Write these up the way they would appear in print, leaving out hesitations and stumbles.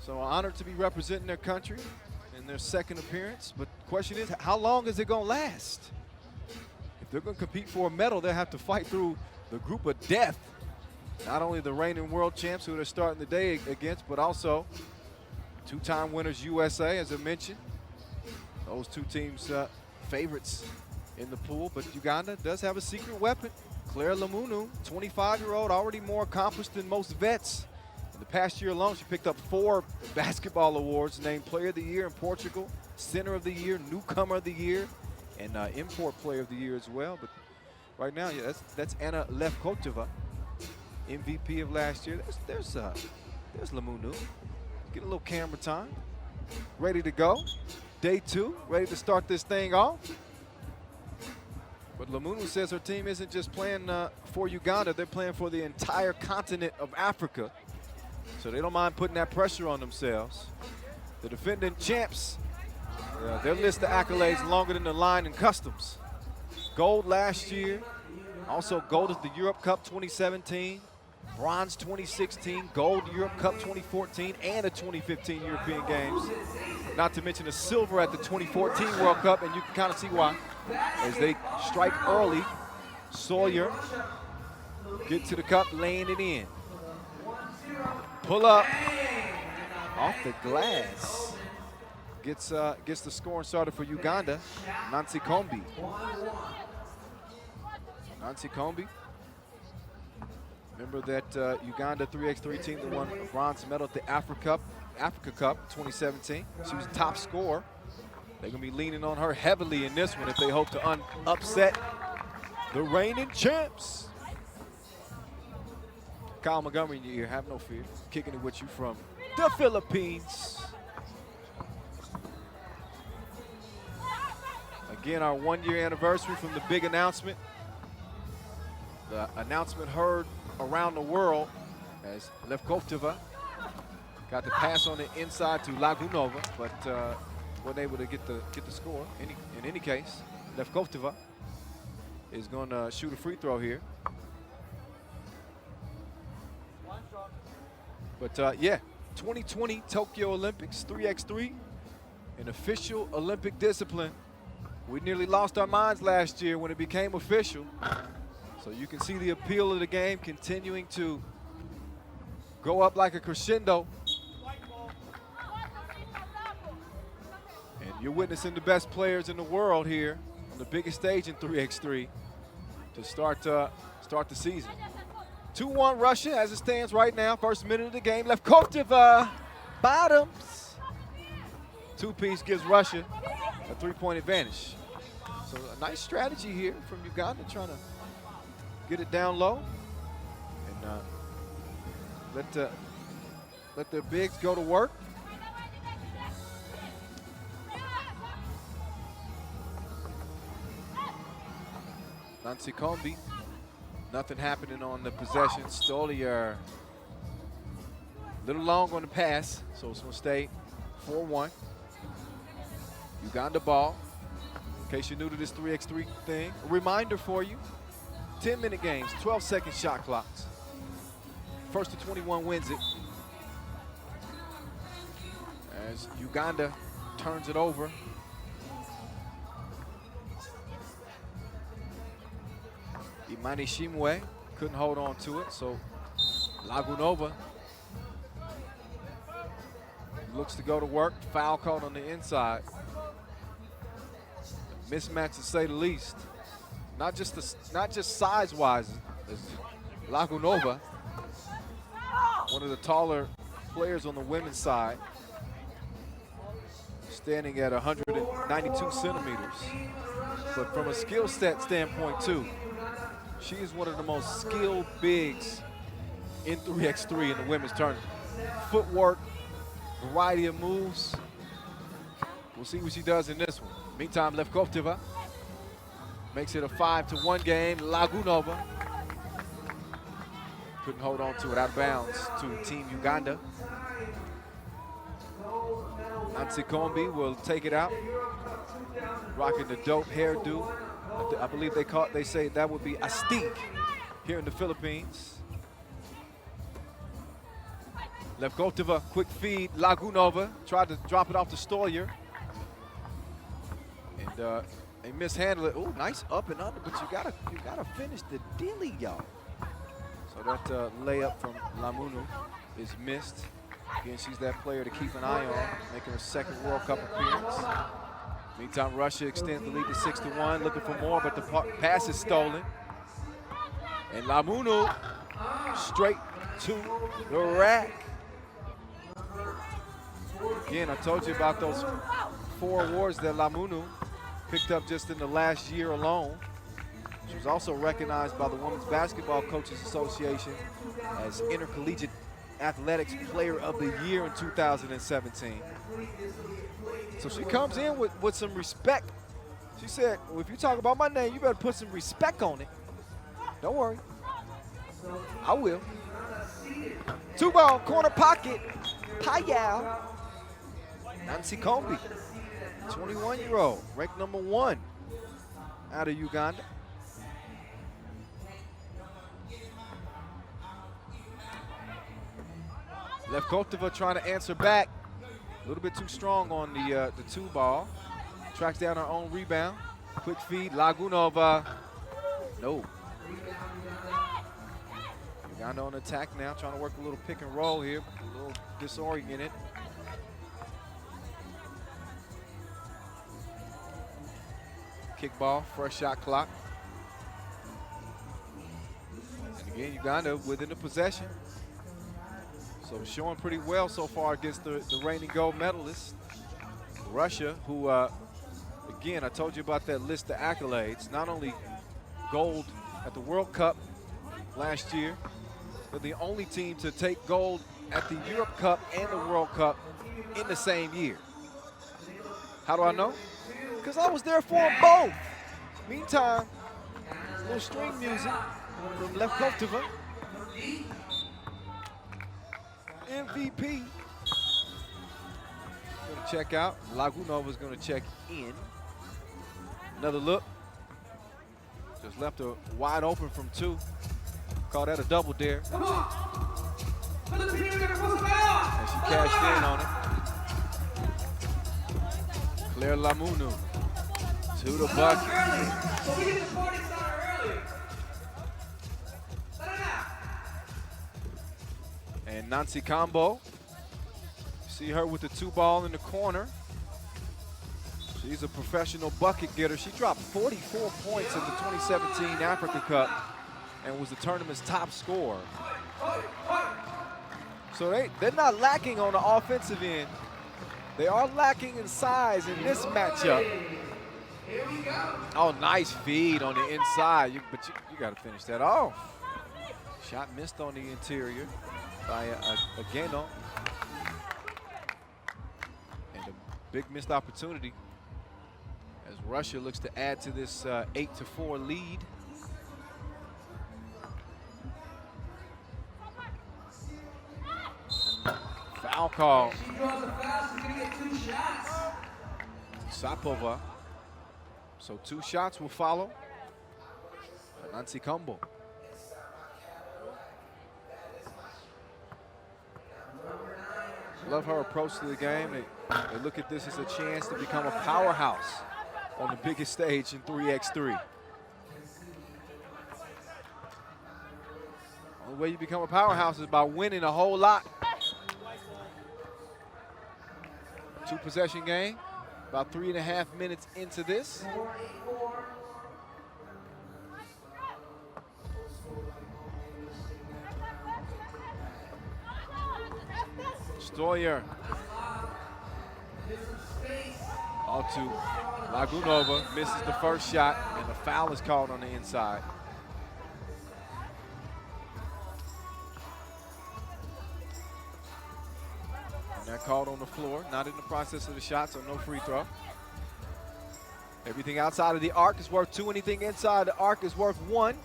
So honored to be representing their country in their second appearance. But the question is, how long is it going to last? If they're going to compete for a medal, they'll have to fight through the group of death. Not only the reigning world champs who they're starting the day against, but also two-time winners USA, as I mentioned. Those two teams favorites in the pool, but Uganda does have a secret weapon. Claire Lamunu, 25-year-old, already more accomplished than most vets. In the past year alone, she picked up 4 basketball awards, named Player of the Year in Portugal, Center of the Year, Newcomer of the Year, and Import Player of the Year as well. But right now, yeah, that's Anna Levkotova, MVP of last year. There's Lamunu. Get a little camera time. Ready to go. Day 2, ready to start this thing off. But Lamunu says her team isn't just playing for Uganda, they're playing for the entire continent of Africa. So they don't mind putting that pressure on themselves. The defending champs, their list of accolades longer than the line in customs. Gold last year, also gold at the Europe Cup 2017, bronze 2016, gold Europe Cup 2014, and the 2015 European Games. Not to mention a silver at the 2014 World Cup, and you can kind of see why. As they strike early, Sawyer get to the cup, laying it in. Pull up off the glass. Gets the scoring started for Uganda. Nancy Kombi. Nancy Kombi. Remember that Uganda 3x3 team that won a bronze medal at the Africa Cup 2017. She was the top scorer. They're going to be leaning on her heavily in this one if they hope to upset the reigning champs. Kyle Montgomery in your ear, have no fear. Kicking it with you from the Philippines. Again, our 1-year anniversary from the big announcement. The announcement heard around the world as Levkotova got the pass on the inside to Lagunova, but wasn't able to get the score. In any case, Levkotova is going to shoot a free throw here. But yeah, 2020 Tokyo Olympics 3x3, an official Olympic discipline. We nearly lost our minds last year when it became official. So you can see the appeal of the game continuing to go up like a crescendo. And you're witnessing the best players in the world here on the biggest stage in 3x3 to start the season. 2-1 Russia as it stands right now. First minute of the game. Levkotova bottoms. Two-piece gives Russia a 3-point advantage. So a nice strategy here from Uganda, trying to get it down low and let their bigs go to work. Nancy Kombi, nothing happening on the possession. Stolier, a little long on the pass, so it's going to stay 4-1. Uganda ball. In case you're new to this 3x3 thing, a reminder for you, 10-minute games, 12-second shot clocks. First to 21 wins it. As Uganda turns it over. Imani Shimwe couldn't hold on to it, so Lagunova looks to go to work. Foul called on the inside. Mismatch to say the least. Not just size-wise. Lagunova, one of the taller players on the women's side, standing at 192 centimeters. But from a skill set standpoint too, she is one of the most skilled bigs in 3x3 in the women's tournament. Footwork, variety of moves. We'll see what she does in this one. Meantime, Levkotova makes it a 5-1 game. Lagunova couldn't hold on to it, out of bounds to Team Uganda. Nancy Kombi will take it out, rocking the dope hairdo. I believe they say that would be astig here in the Philippines. Levkotova, quick feed. Lagunova tried to drop it off to Stoyer. And they mishandle it. Oh, nice up and under, but you gotta finish the dilly, y'all. So that layup from Lamunu is missed. Again, she's that player to keep an eye on, making her second World Cup appearance. Meantime, Russia extends the lead to 6-1, looking for more, but the pass is stolen. And Lamunu straight to the rack. Again, I told you about those 4 awards that Lamunu picked up just in the last year alone. She was also recognized by the Women's Basketball Coaches Association as Intercollegiate Athletics Player of the Year in 2017. So she comes in with some respect. She said, well, if you talk about my name, you better put some respect on it. Don't worry. I will. 2-ball, corner pocket. Payal. Nancy Kombi, 21-year-old, ranked number 1 out of Uganda. Levkotova trying to answer back. A little bit too strong on the 2-ball. Tracks down her own rebound. Quick feed, Lagunova. No. Uganda on attack now, trying to work a little pick and roll here. A little disoriented. Kickball, fresh shot clock. And again, Uganda within the possession. So showing pretty well so far against the reigning gold medalists. Russia, who, again, I told you about that list of accolades. Not only gold at the World Cup last year, but the only team to take gold at the Europe Cup and the World Cup in the same year. How do I know? Because I was there for them both. Meantime, a little string music from Levkotova. MVP. Gonna check out. Lagunova's gonna check in. Another look. Just left her wide open from 2. Call that a double dare. And she cashed in on it. Claire Lamunu to the bucket. And Nancy Combo, see her with the 2-ball in the corner. She's a professional bucket getter. She dropped 44 points in the 2017 Africa Cup and was the tournament's top scorer. So they're not lacking on the offensive end. They are lacking in size in this matchup. Oh, nice feed on the inside, but you got to finish that off. Shot missed on the interior by Ageno. And a big missed opportunity as Russia looks to add to this 8-4 lead. Foul call. Sapova. So 2 shots will follow. Nancy Combo. Love her approach to the game. They look at this as a chance to become a powerhouse on the biggest stage in 3x3. The way you become a powerhouse is by winning a whole lot. 2-possession game, about 3.5 minutes into this. Stoyer. All to Lagunova, misses the first shot, and the foul is called on the inside. And that called on the floor, not in the process of the shot, so no free throw. Everything outside of the arc is worth 2. Anything inside the arc is worth 1.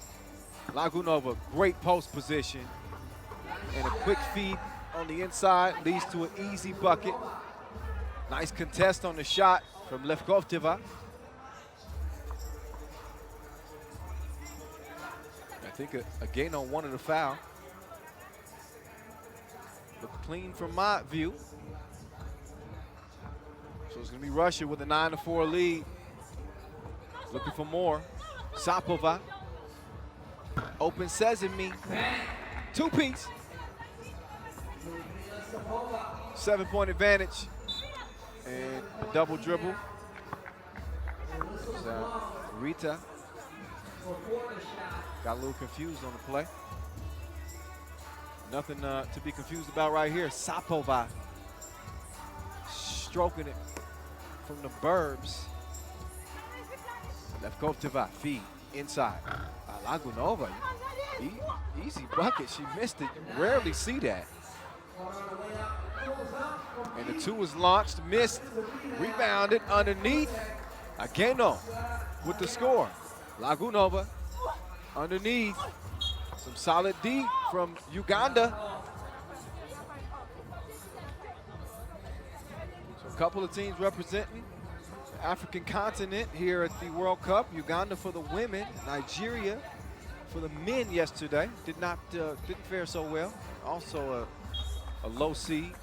Lagunova, great post position. And a quick feed on the inside leads to an easy bucket. Nice contest on the shot from Levkotova. I think again on one of the foul. Look clean from my view. So it's going to be Russia with a 9-4 lead. Looking for more. Sapova. Open sesame. Two-piece. 7-point advantage. And a double dribble. Rita got a little confused on the play. Nothing to be confused about right here. Sapova stroking it from the burbs. Lefkovteva, feed inside. Lagunova, easy bucket. She missed it. You rarely see that. And the two is launched, missed, rebounded underneath. Ageno with the score. Lagunova underneath. Some solid D from Uganda. So a couple of teams representing the African continent here at the World Cup. Uganda for the women, Nigeria for the men yesterday. Didn't fare so well. Also a low seed.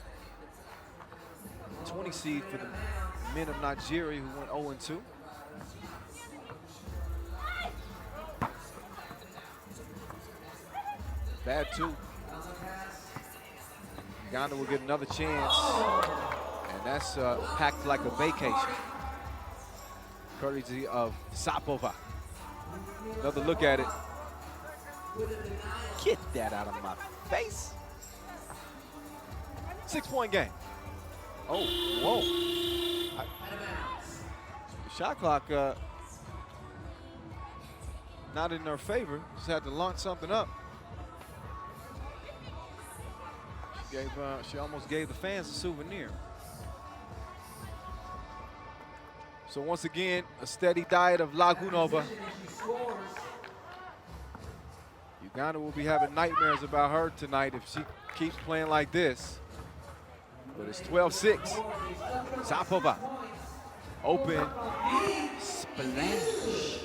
20 seed for the men of Nigeria who went 0-2. Bad two. Uganda will get another chance, and that's packed like a vacation. Courtesy of Sapova. Another look at it. Get that out of my face. 6-point game. Oh, whoa. The shot clock not in their favor. Just had to launch something up. She almost gave the fans a souvenir. So once again, a steady diet of Lagunova. Uganda will be having nightmares about her tonight if she keeps playing like this. But it's 12-6. Sapova. Open. Splash.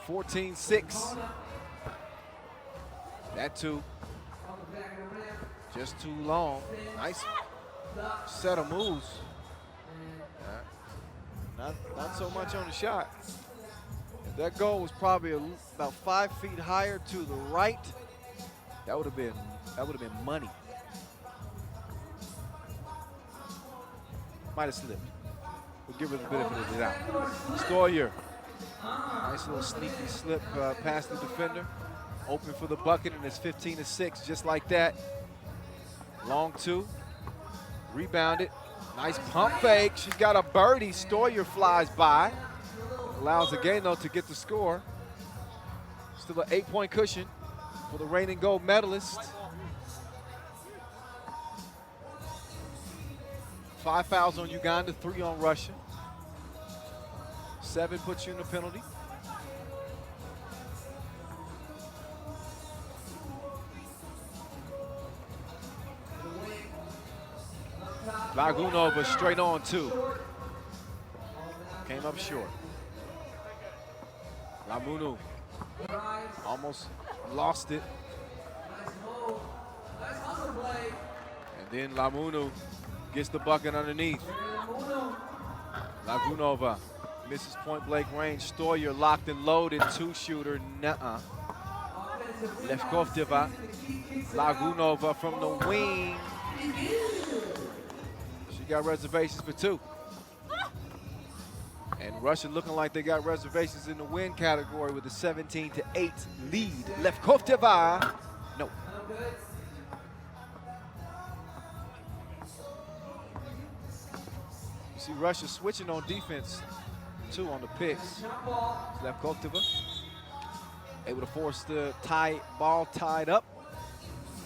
(14-6). That two. Just too long. Nice set of moves. Not so much on the shot. If that goal was probably about 5 feet higher to the right, that would have been money. Might have slipped. We'll give her the benefit of the doubt. Stoyer. Nice little sneaky slip past the defender. Open for the bucket, and it's 15-6, just like that. Long two. Rebounded. Nice pump fake. She's got a birdie. Stoyer flies by. Allows Ageno to get the score. Still an 8-point cushion for the reigning gold medalist. 5 fouls on Uganda, 3 on Russia. 7 puts you in the penalty. Lagunova straight on 2. Came up short. Lamunu almost lost it. And then Lamunu gets the bucket underneath. Lagunova misses point blank range. Stoyer locked and loaded. 2-shooter. Nuh-uh. Lefkovteva. Lagunova from the wing. She got reservations for 2. And Russia looking like they got reservations in the win category with a 17-8 lead. Lefkovteva. No. You see Russia switching on defense, too, on the picks. Lefkovteva able to force the ball tied up.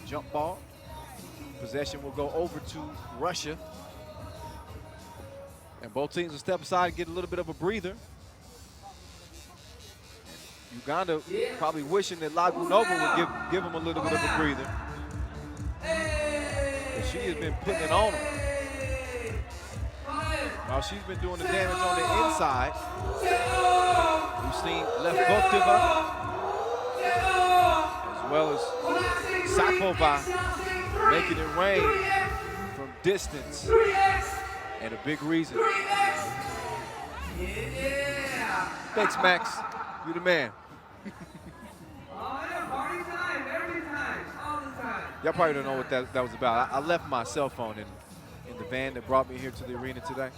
Jump ball. Possession will go over to Russia. And both teams will step aside and get a little bit of a breather. Uganda probably wishing that Lagunova would give them a little bit of a breather. But she has been putting it on them. While she's been doing the damage on the inside. We've seen Lefkovteva well as Sapova making it rain from distance. And a big reason. Thanks, Max. You the man. Y'all probably don't know what that was about. I left my cell phone in the van that brought me here to the arena today.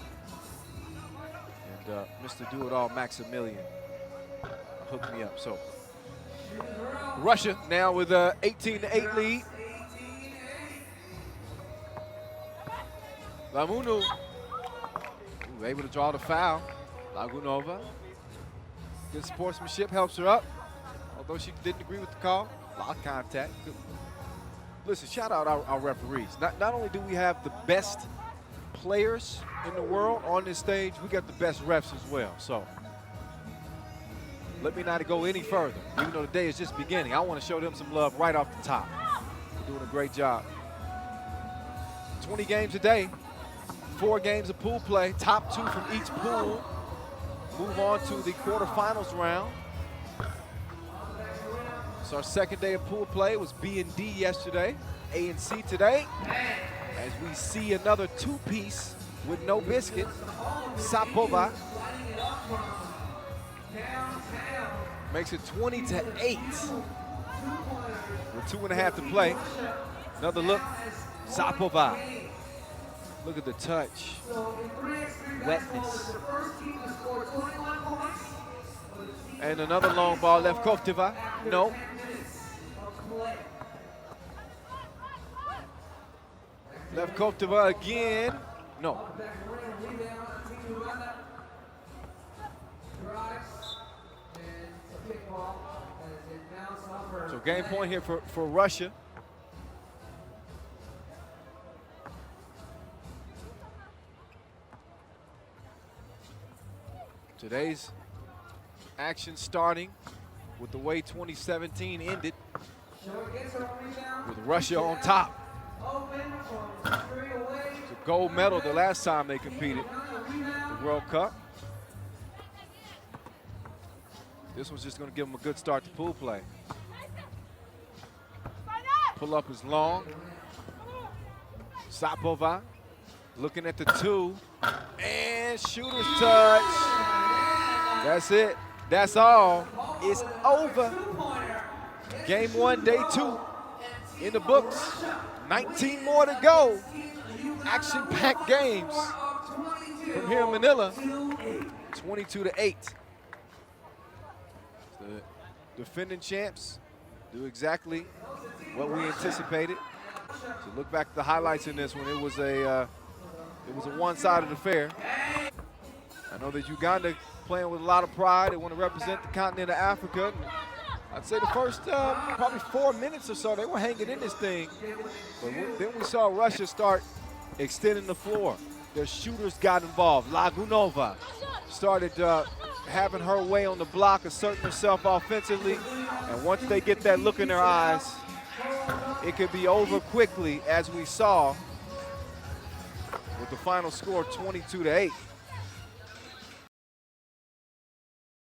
And Mr. Do-It-All Maximilian hooked me up. So Russia now with a 18-8 lead. Lamunu able to draw the foul. Lagunova. Good sportsmanship helps her up. Although she didn't agree with the call. A lot of contact. Good. Listen, shout out our referees. Not only do we have the best players in the world on this stage, we got the best refs as well. So let me not go any further. Even though the day is just beginning, I want to show them some love right off the top. They're doing a great job. 20 games a day, 4 games of pool play, top 2 from each pool. Move on to the quarterfinals round. It's our second day of pool play. It was B and D yesterday, A and C today. As we see another 2-piece with no biscuit. Sapova makes it 20-8 with 2.5 to play. Another look, Sapova. Look at the touch, wetness. And another long ball, Levkovteva, no. Levkovteva again, no. So game point here for Russia. Today's action starting with the way 2017 ended, with Russia on top. It's a gold medal the last time they competed, the World Cup. This one's just going to give them a good start to pool play. Pull up is long. Sapova looking at the 2, and shooter's touch. That's it. That's all. It's over. Game 1, day 2 in the books. 19 more to go. Action-packed games from here in Manila. 22-8. The defending champs do exactly what we anticipated. So look back at the highlights in this one. It was a one-sided affair. I know that Uganda playing with a lot of pride. They want to represent the continent of Africa. And I'd say the first probably 4 minutes or so, they were hanging in this thing. But then we saw Russia start extending the floor. Their shooters got involved. Lagunova started having her way on the block, asserting herself offensively. And once they get that look in their eyes, it could be over quickly, as we saw with the final score 22-8.